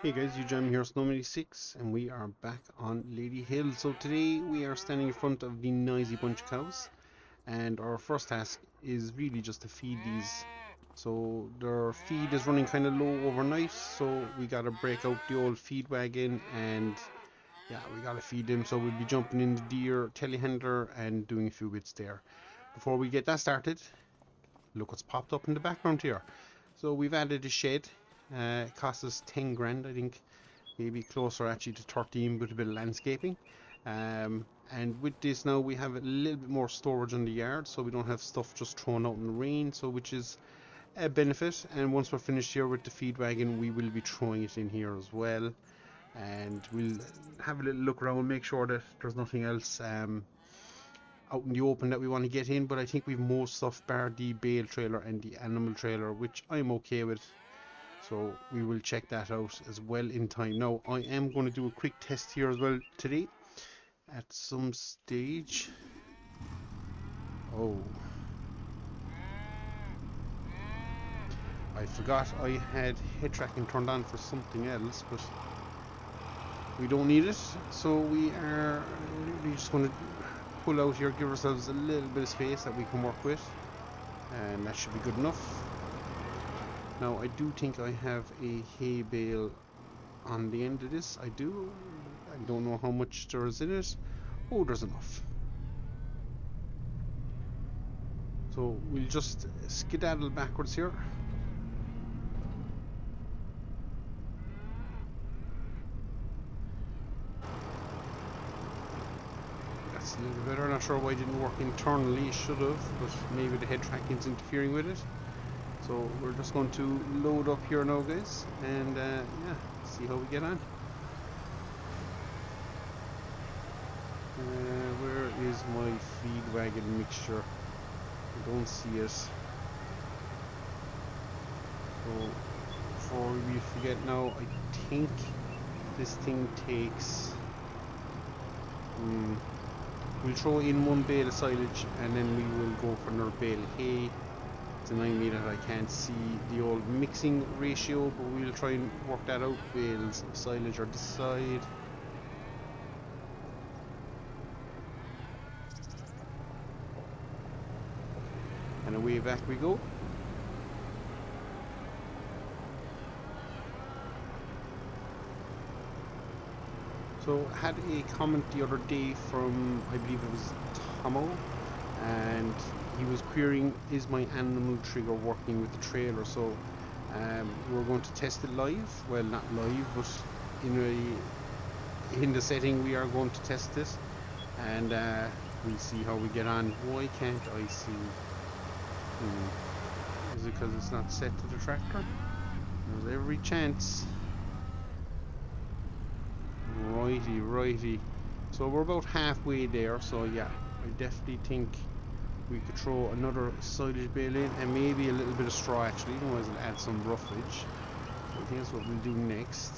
Hey guys, you join me here, Snow86, and we are back on Ladyhill. So today we are standing in front of the noisy bunch of cows, and our first task is really just to feed these. So their feed is running kind of low overnight, so we gotta break out the old feed wagon, and yeah, we gotta feed them. So we'll be jumping in the deer telehandler and doing a few bits there. Before we get that started, look what's popped up in the background here. So we've added a shed. It cost us 10 grand, I think. Maybe closer actually to 13 with a bit of landscaping. And with this now we have a little bit more storage on the yard, so we don't have stuff just thrown out in the rain, so which is a benefit. And once we're finished here with the feed wagon, we will be throwing it in here as well, and we'll have a little look around, make sure that there's nothing else out in the open that we want to get in. But I think we've most stuff bar the bale trailer and the animal trailer, which I'm okay with. So we will check that out as well in time. Now I am going to do a quick test here as well today at some stage. Oh, I forgot I had head tracking turned on for something else, but we don't need it, so we are really just going to pull out here, give ourselves a little bit of space that we can work with, and that should be good enough. Now I do think I have a hay bale on the end of this. I do. I don't know how much there is in it. Oh, there's enough. So we'll just skedaddle backwards here. That's a little better. Not sure why it didn't work internally. It should have, but maybe the head tracking's interfering with it. So we're just going to load up here now, guys, and yeah, see how we get on. Where is my feed wagon mixture? I don't see it. So before we forget now, I think this thing takes. We'll throw in one bale of silage, and then we will go for another bale of hay. It's annoying me that I can't see the old mixing ratio, but we'll try and work that out. Bales of silage are this side. And away back we go. So I had a comment the other day from, I believe it was Tomo, and he was querying, is my animal trigger working with the trailer? So we're going to test it live. Well, not live, but in the setting we are going to test this, and we'll see how we get on. Why can't I see? Is it because it's not set to the tractor? There's every chance. Righty. So we're about halfway there, so yeah, I definitely think we could throw another silage bale in, and maybe a little bit of straw actually, otherwise it'll add some roughage. So I think that's what we'll do next.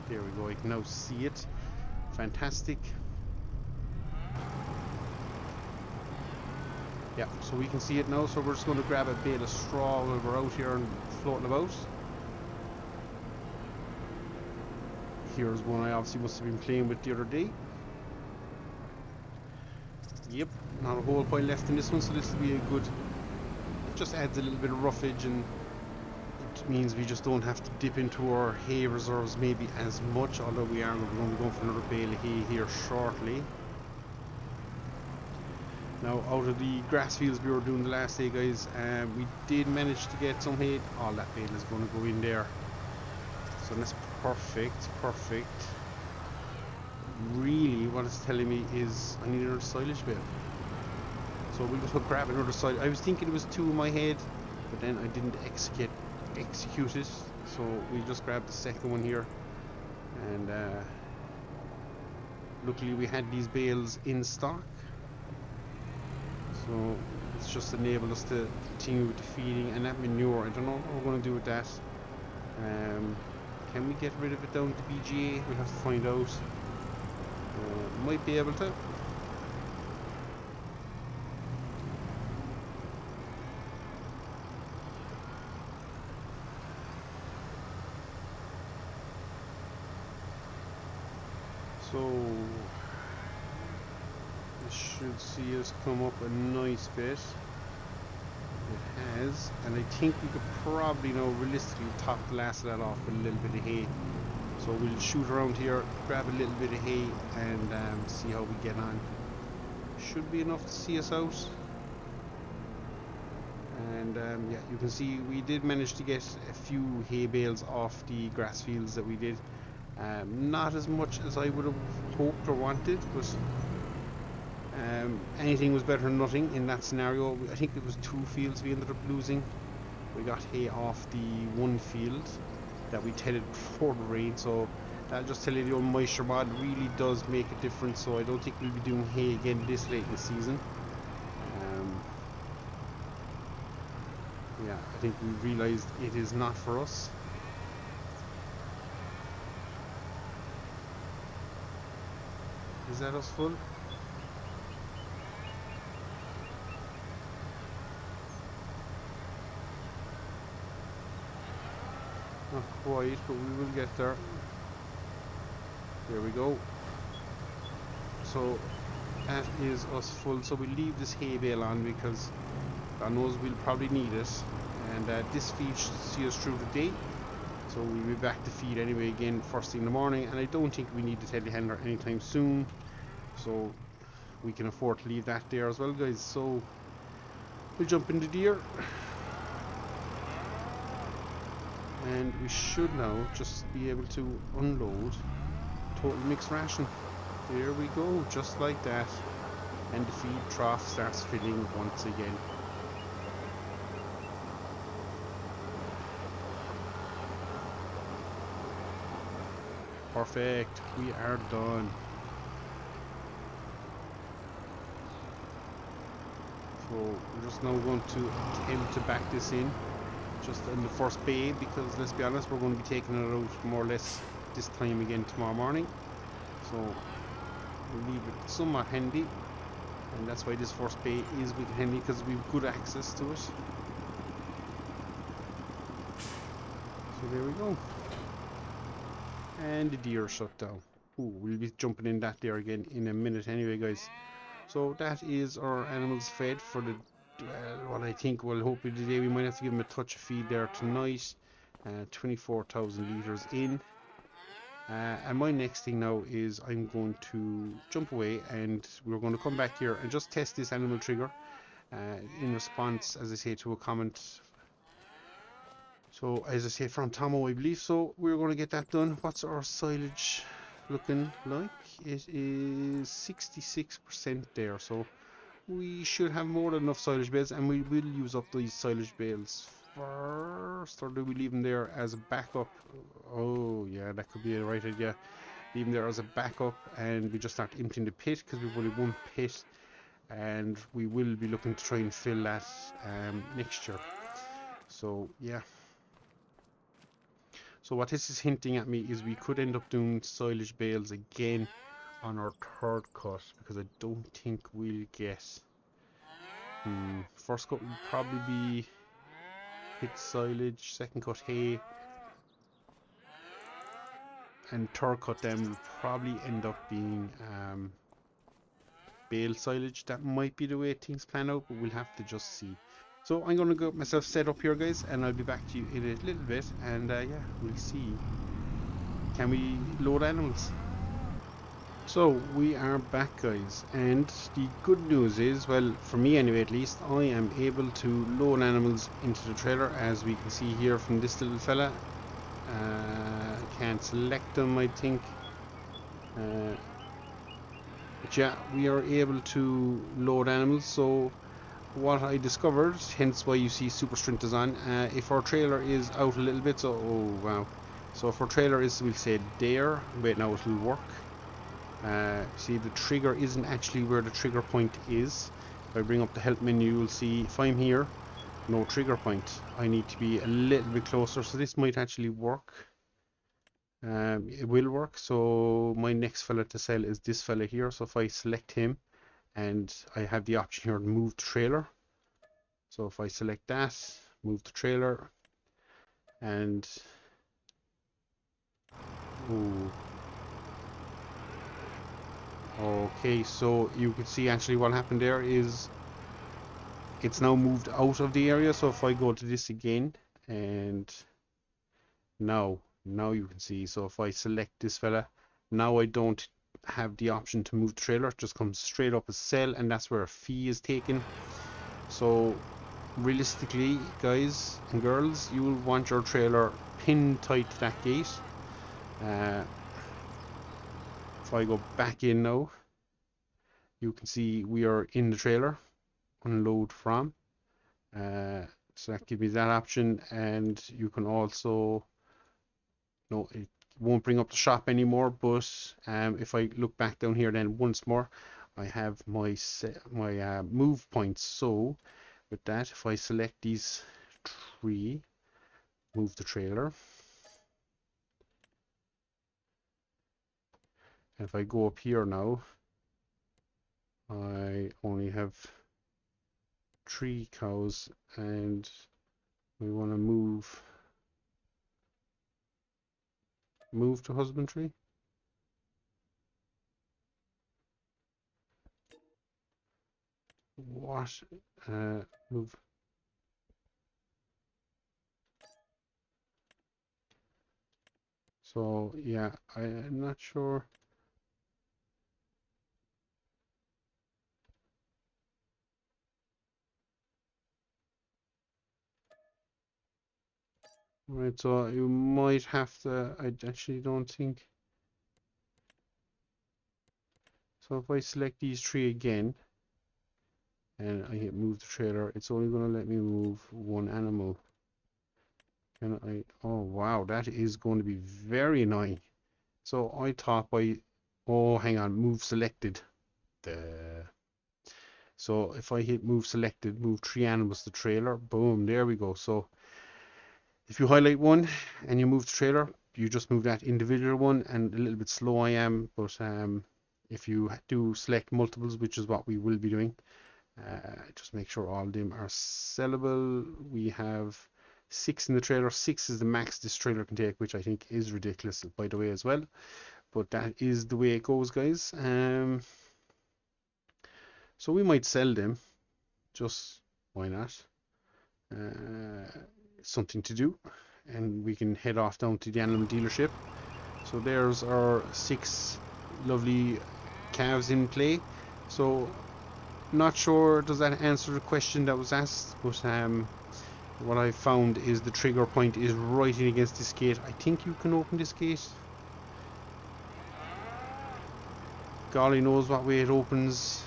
There we go, I can now see it. Fantastic. Yeah, so we can see it now, so we're just going to grab a bale of straw while we're out here and floating about. Here's one I obviously must have been playing with the other day. Yep, not a whole pile left in this one, so this will be a good. It just adds a little bit of roughage, and it means we just don't have to dip into our hay reserves maybe as much, although we are going to be going for another bale of hay here shortly. Now, out of the grass fields we were doing the last day, guys, we did manage to get some hay. All that bale is going to go in there, so that's perfect. Really, what it's telling me is I need another silage bale. So we'll just grab another silage. I was thinking it was two in my head, but then I didn't execute it. So we'll just grab the second one here. And luckily we had these bales in stock. So it's just enabled us to continue with the feeding. And that manure, I don't know what we're going to do with that. Can we get rid of it down to BGA? We'll have to find out. Might be able to. So this should see us come up a nice bit. It has, and I think we could probably now realistically top the last of that off with a little bit of hay. So we'll shoot around here, grab a little bit of hay, and see how we get on. Should be enough to see us out. And yeah, you can see we did manage to get a few hay bales off the grass fields that we did. Not as much as I would have hoped or wanted, but anything was better than nothing in that scenario. I think it was 2 fields we ended up losing. We got hay off the 1 field that we tended before the rain, so that'll just tell you the old moisture mod really does make a difference. So I don't think we'll be doing hay again this late in the season. Yeah, I think we realised it is not for us. Is that us full? Not quite, but we will get there. There we go. So that is us full. So we leave this hay bale on because God knows we'll probably need it. And this feed should see us through the day. So we'll be back to feed anyway again first thing in the morning. And I don't think we need the telehandler anytime soon. So we can afford to leave that there as well, guys. So we'll jump into deer. And we should now just be able to unload total mixed ration. There we go, just like that. And the feed trough starts filling once again. Perfect, we are done. So we're just now going to attempt to back this in just in the first bay, because let's be honest, we're going to be taking it out more or less this time again tomorrow morning. So we'll leave it somewhat handy, and that's why this first bay is wicked handy, because we've good access to it. So there we go. And the deer shut down. Ooh, we'll be jumping in that there again in a minute anyway, guys. So that is our animals fed for the what I think, well, hopefully today we might have to give them a touch of feed there tonight. 24,000 litres in. And my next thing now is I'm going to jump away, and we're going to come back here and just test this animal trigger in response, as I say, to a comment. So as I say, from Tomo, I believe. So we're going to get that done. What's our silage looking like? It is 66% there, so we should have more than enough silage bales, and we will use up these silage bales first, or do we leave them there as a backup? Oh yeah, that could be a right idea. Leave them there as a backup, and we just start emptying the pit, because we've only 1 pit, and we will be looking to try and fill that next year. So yeah. So what this is hinting at me is we could end up doing silage bales again on our 3rd cut, because I don't think we'll get first cut will probably be pit silage, 2nd cut hay, and 3rd cut then will probably end up being bale silage. That might be the way things plan out, but we'll have to just see. So I'm going to get myself set up here, guys, and I'll be back to you in a little bit, and yeah, we'll see. Can we load animals? So we are back, guys, and the good news is, well, for me anyway at least, I am able to load animals into the trailer, as we can see here from this little fella. Can't select them, I think, but yeah, we are able to load animals. So what I discovered, hence why you see super strength is on, if our trailer is out a little bit, so oh wow, so if our trailer is, we'll say there, wait, now it will work. See, the trigger isn't actually where the trigger point is. If I bring up the help menu, you'll see if I'm here, no trigger point. I need to be a little bit closer, so this might actually work. It will work. So my next fella to sell is this fella here. So if I select him, and I have the option here to move the trailer. So if I select that, move the trailer, and ooh. Okay, so you can see actually what happened there is it's now moved out of the area. So if I go to this again, and now you can see, so if I select this fella, now I don't have the option to move the trailer. It just comes straight up as sell, and that's where a fee is taken. So realistically, guys and girls, you will want your trailer pinned tight to that gate. If I go back in now, you can see we are in the trailer, unload from. So that gives me that option, and you can also, no, it won't bring up the shop anymore, but if I look back down here then once more, I have my move points. So with that, if I select these three, move the trailer, and if I go up here now, I only have 3 cows, and we want to move to husbandry. What? Move. So yeah, I'm not sure. Right, so you might have to, I actually don't think. So if I select these 3 again, and I hit move the trailer, it's only going to let me move 1 animal. Can I, oh wow, that is going to be very annoying. So I thought oh hang on, move selected. So if I hit move selected, move 3 animals to trailer, boom, there we go. So if you highlight one and you move the trailer, you just move that individual one, and a little bit slow I am, but if you do select multiples, which is what we will be doing, just make sure all of them are sellable. We have 6 in the trailer. 6 is the max this trailer can take, which I think is ridiculous, by the way, as well. But that is the way it goes, guys. So we might sell them. Just why not? Something to do, and we can head off down to the animal dealership. So there's our 6 lovely calves in play. So not sure does that answer the question that was asked, but what I found is the trigger point is right in against this gate. I think you can open this gate. Golly knows what way it opens.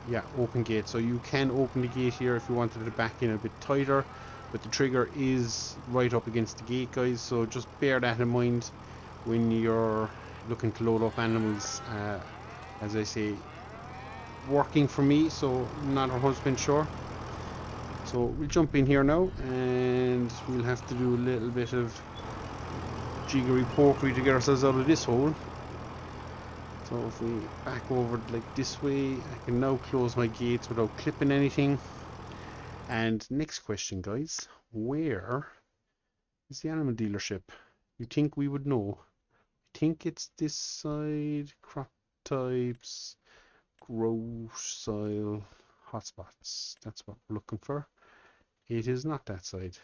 Yeah, open gate. So you can open the gate here if you wanted to back in a bit tighter, but the trigger is right up against the gate, guys. So just bear that in mind when you're looking to load up animals. As I say, working for me, so not 100% sure. So we'll jump in here now, and we'll have to do a little bit of jiggery pokery to get ourselves out of this hole. So if we back over like this way, I can now close my gates without clipping anything. And next question, guys, where is the animal dealership? You think we would know? I think it's this side. Crop types, grow soil, hotspots. That's what we're looking for. It is not that side.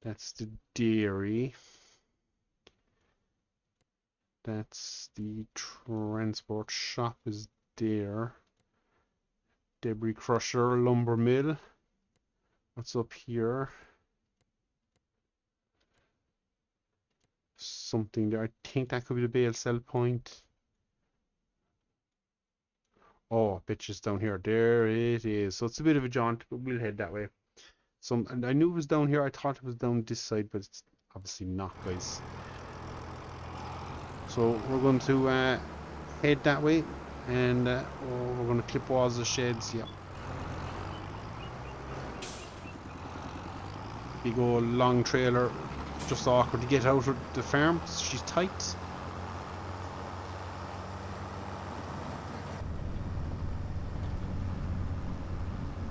That's the dairy. That's the transport shop is there. Debris crusher, lumber mill. What's up here? Something there. I think that could be the bale sell point. Oh, bitches down here. There it is. So it's a bit of a jaunt, but we'll head that way. So, and I knew it was down here. I thought it was down this side, but it's obviously not, guys. So we're going to head that way, and we're going to clip walls of sheds. Yeah. Big old long trailer. Just awkward to get out of the farm. She's tight.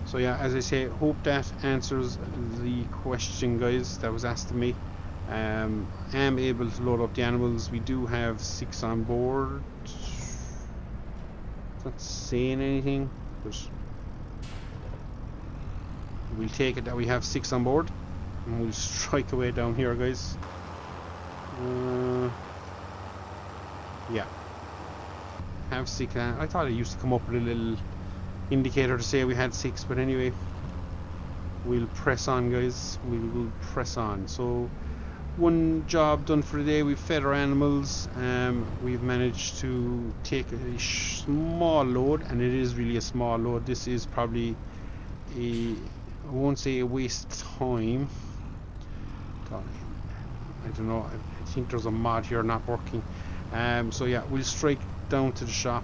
So yeah, as I say, hope that answers the question, guys, that was asked to me. Am able to load up the animals. We do have 6 on board. Not saying anything, but we'll take it that we have 6 on board, and we'll strike away down here, guys. Yeah, have 6. I thought it used to come up with a little indicator to say we had 6, but anyway, we'll press on, guys. We will press on. So one job done for the day. We've fed our animals. We've managed to take a small load, and it is really a small load. This is probably I won't say a waste of time. God, I don't know. I think there's a mod here not working. So yeah, we'll strike down to the shop.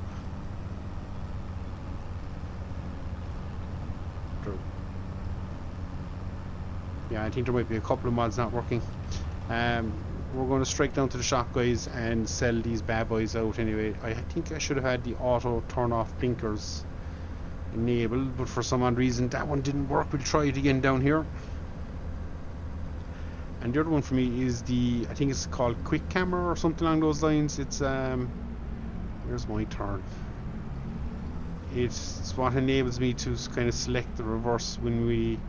Yeah, I think there might be a couple of mods not working. We're going to strike down to the shop, guys, and sell these bad boys out anyway. I think I should have had the auto turn off blinkers enabled, but for some odd reason that one didn't work. We'll try it again down here. And the other one for me is the, I think it's called quick camera or something along those lines. It's where's my turn? It's what enables me to kind of select the reverse when we,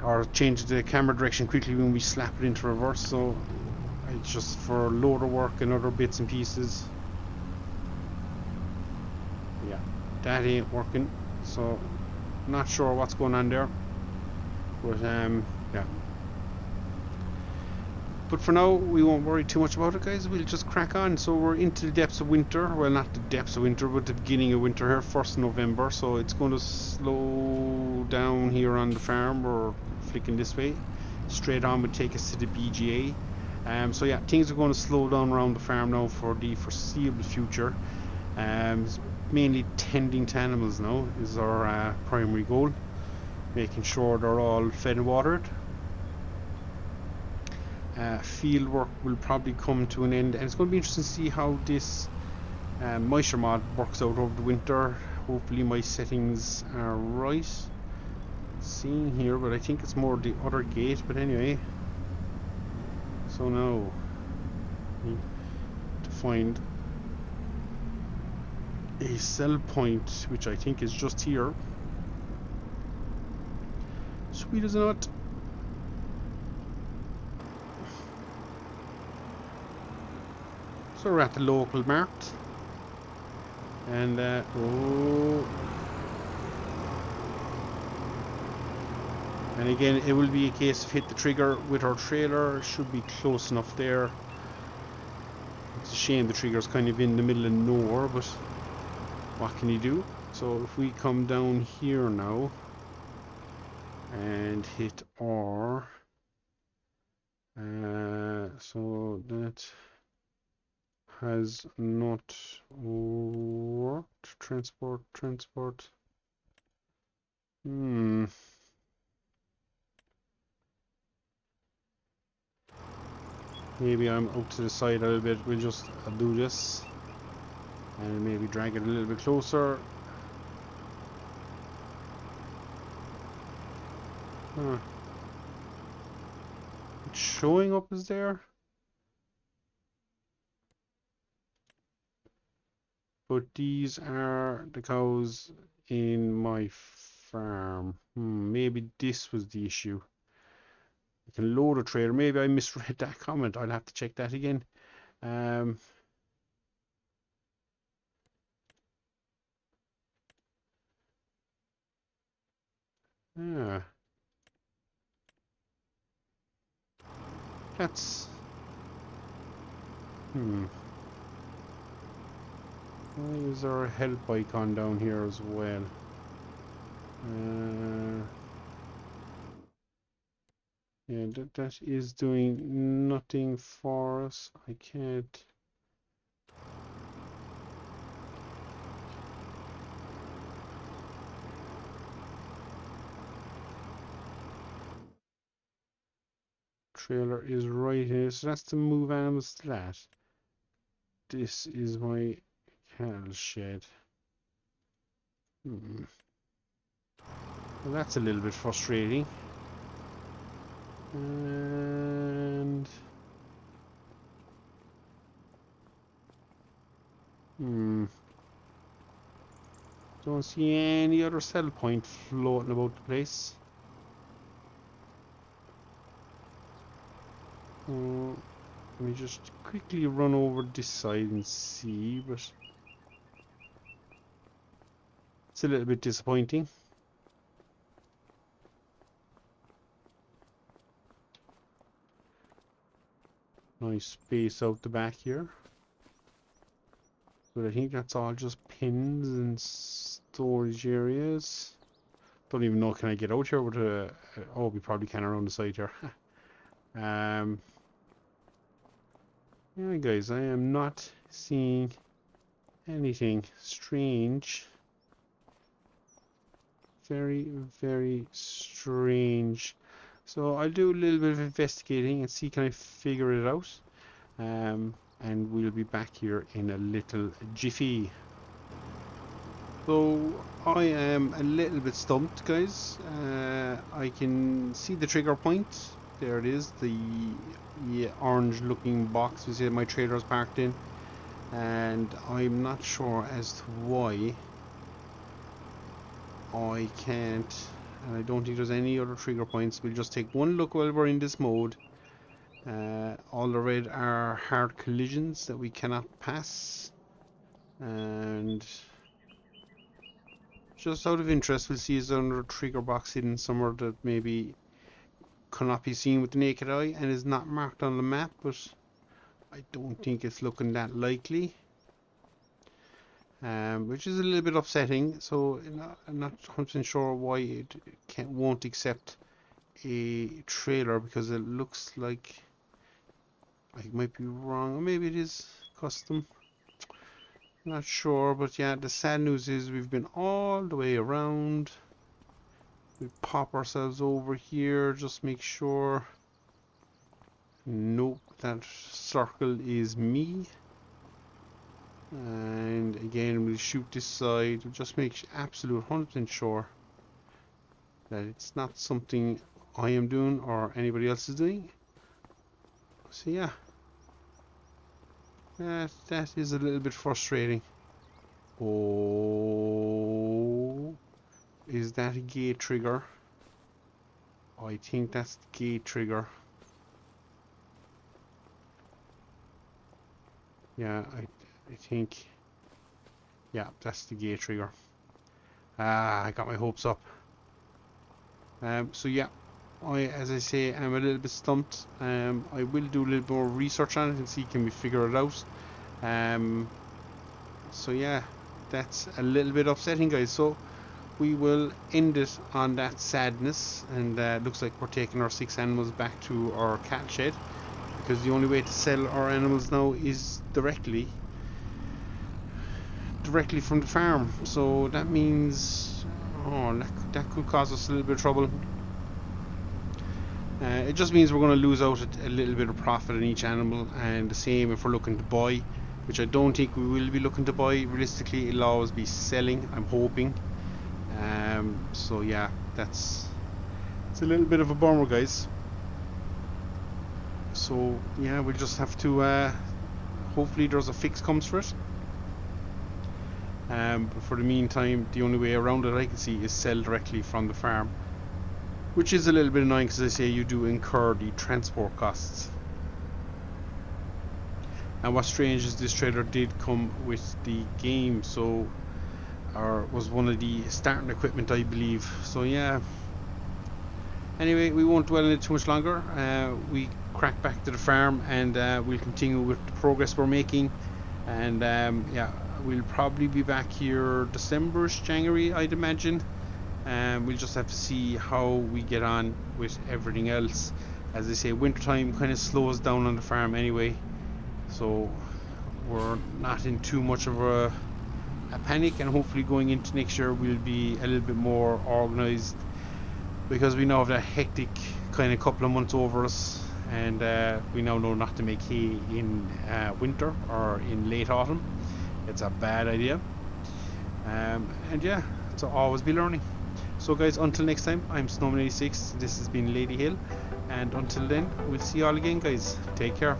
or change the camera direction quickly when we slap it into reverse. So it's just for loader work and other bits and pieces. Yeah, that ain't working, so not sure what's going on there, but yeah. But for now, we won't worry too much about it, guys. We'll just crack on. So we're into the depths of winter. Well, not the depths of winter, but the beginning of winter here, 1st November. So it's going to slow down here on the farm. We're flicking this way. Straight on would take us to the BGA. So yeah, things are going to slow down around the farm now for the foreseeable future. Mainly tending to animals now is our primary goal. Making sure they're all fed and watered. Field work will probably come to an end, and it's going to be interesting to see how this moisture mod works out over the winter. Hopefully my settings are right. Seeing here, but I think it's more the other gate, but anyway. So now I need to find a sell point, which I think is just here. Sweet as a nut. So we're at the local market, and oh, and again it will be a case of hit the trigger with our trailer. Should be close enough there. It's a shame the trigger's kind of in the middle of nowhere, but what can you do? So if we come down here now and hit R, so that has not worked. Transport. Maybe I'm out to the side a little bit. I'll do this and maybe drag it a little bit closer. It's showing up as there, but these are the cows in my farm. Maybe this was the issue. You can load a trailer. Maybe I misread that comment. I'll have to check that again. That's why is there a help icon down here as well? Yeah, that is doing nothing for us. I can't. Trailer is right here, so that's to move animals to that. This is my cattle shed. Well, that's a little bit frustrating. And don't see any other sell point floating about the place. Let me just quickly run over this side and see, but it's a little bit disappointing. Nice space out the back here. But I think that's all just pins and storage areas. Don't even know, can I get out here with a... oh, we probably can around the side here. Yeah, guys, I am not seeing anything strange. Very, very strange. So I'll do a little bit of investigating and see can I figure it out. And we'll be back here in a little jiffy. So I am a little bit stumped, guys. I can see the trigger point. There it is, the orange looking box we see my trailer's parked in, and I'm not sure as to why I can't, and I don't think there's any other trigger points. We'll just take one look while we're in this mode. All the red are hard collisions that we cannot pass, and just out of interest, we'll see is there another trigger box hidden somewhere that maybe cannot be seen with the naked eye and is not marked on the map, but I don't think it's looking that likely, which is a little bit upsetting. So I'm not 100% sure why it won't accept a trailer, because it looks like I might be wrong, or maybe it is custom, not sure. But yeah, the sad news is we've been all the way around. We pop ourselves over here, just make sure. Nope, that circle is me. And again, we'll shoot this side. We'll just make absolute 100% sure that it's not something I am doing or anybody else is doing. So yeah, that is a little bit frustrating. Oh, is that a gate trigger? I think that's the gate trigger. Yeah, I think, yeah, that's the gate trigger. I got my hopes up. So yeah, as I say, I'm a little bit stumped. I will do a little more research on it and see can we figure it out. So yeah, that's a little bit upsetting, guys. So we will end it on that sadness, and looks like we're taking our 6 animals back to our cattle shed, because the only way to sell our animals now is directly from the farm. So that means, oh, that could cause us a little bit of trouble. It just means we're going to lose out a little bit of profit on each animal, and the same if we're looking to buy, which I don't think we will be looking to buy. Realistically, it'll always be selling, I'm hoping. So yeah, it's a little bit of a bummer, guys. So yeah, we'll just have to hopefully there's a fix comes for it. But for the meantime, the only way around it I can see is sell directly from the farm, which is a little bit annoying, because I say you do incur the transport costs. And what's strange is this trailer did come with the game, so, or was one of the starting equipment, I believe. So yeah, anyway, we won't dwell on it too much longer. We crack back to the farm, and we'll continue with the progress we're making. And yeah, we'll probably be back here December-ish, January, I'd imagine. We'll just have to see how we get on with everything else. As I say, wintertime kind of slows down on the farm anyway, so we're not in too much of a panic, and hopefully going into next year we'll be a little bit more organised, because we now have that hectic kind of couple of months over us, and we now know not to make hay in winter or in late autumn. It's a bad idea. And yeah, so always be learning. So guys, until next time, I'm Snowman86. This has been Ladyhill, And until then, we'll see you all again, guys. Take care.